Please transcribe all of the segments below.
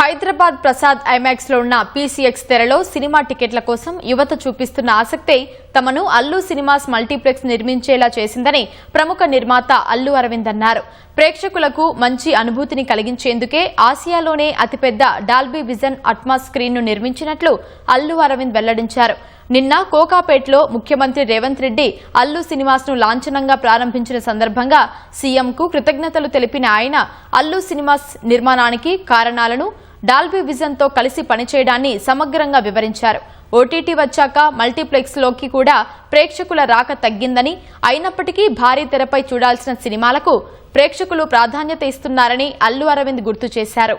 Hyderabad Prasad IMAX లో ఉన్న PCX తెరలో cinema టికెట్ల కోసం యువత చూపిస్తున్న ఆసక్తే తమను అల్లు సినిమాస్ మల్టీప్లెక్స్ నిర్మించేలా చేసిందని ప్రముఖ నిర్మాత అల్లు అరవింద్ అన్నారు. ప్రేక్షకులకు మంచి అనుభూతిని కలిగించేందుకే ఆసియాలోనే అతిపెద్ద డాల్బీ విజన్ అట్మాస్ స్క్రీన్ ను నిర్మించినట్లు అల్లు అరవింద్ వెల్లడించారు. నిన్న కోకాపేట్లో ముఖ్యమంత్రి రేవంత్ రెడ్డి అల్లు సినిమాస్ ను లాంఛనంగా ప్రారంభించిన సందర్భంగా సీఎంకు కృతజ్ఞతలు తెలిపిన ఆయన అల్లు సినిమాస్ నిర్మాణానికి కారణాలను డాల్బీ విజన్ తో కలిసి పనిచేయడాన్ని సమగ్రంగా వివరించారు. ఓటీటీ వచ్చాక మల్టీప్లెక్స్ లోకి కూడా ప్రేక్షకుల రాక తగ్గిందని, అయినప్పటికీ భారీ తెరపై చూడాల్సిన సినిమాలకు ప్రేక్షకులు ప్రాధాన్యత ఇస్తున్నారని అల్లు అరవింద్ గుర్తు చేశారు.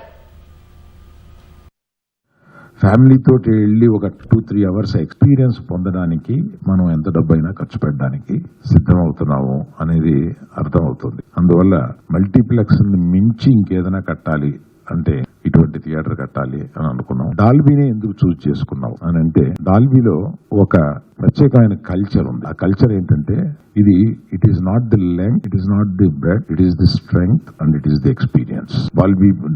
ఫ్యామిలీతో వెళ్ళి ఒక 2-3 అవర్స్ ఎక్స్పీరియన్స్ పొందడానికి మనం ఎంత డబ్బైనా ఖర్చు పెట్టడానికి సిద్ధమవుతున్నాము అనేది అర్థమవుతుంది. అందువల్ల మల్టీప్లెక్స్ మించి ఇంకేదైనా కట్టాలి అంటే ఇటువంటి థియేటర్ కట్టాలి అని అనుకున్నాం. డాల్బీనే ఎందుకు చూస్ చేసుకున్నాం అని అంటే, డాల్బీలో ఒక ప్రత్యేకమైన కల్చర్ ఉంది. ఆ కల్చర్ ఏంటంటే, it is not the length, it is not the breadth, it is the strength and it is the experience.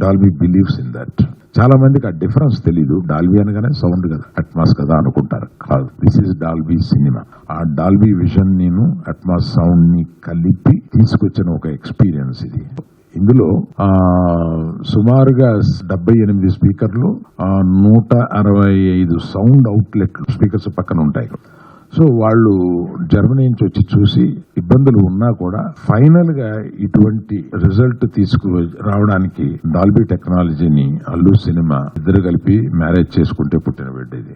Dolby believes in that. చాలా మందికి ఆ డిఫరెన్స్ తెలీదు. డాల్బీ అనగానే సౌండ్ కదా, అట్మాస్ కదా అనుకుంటారు. కాదు, దిస్ ఈస్ డాల్బీ సినిమా. ఆ డాల్బీ విజన్ నేను అట్మాస్ సౌండ్ ని కలిపి తీసుకొచ్చిన ఒక ఎక్స్పీరియన్స్ ఇది. ఇందులో సుమారుగా 78 స్పీకర్లు, 165 సౌండ్ అవుట్లెట్ స్పీకర్స్ పక్కన ఉంటాయి. సో వాళ్ళు జర్మనీ నుంచి వచ్చి చూసి ఇబ్బందులు ఉన్నా కూడా ఫైనల్ గా ఇటువంటి రిజల్ట్ రావడానికి డాల్బీ టెక్నాలజీని అల్లు సినిమా ఇద్దరు కలిపి మ్యారేజ్ చేసుకుంటే పుట్టిన బిడ్డ ఇది.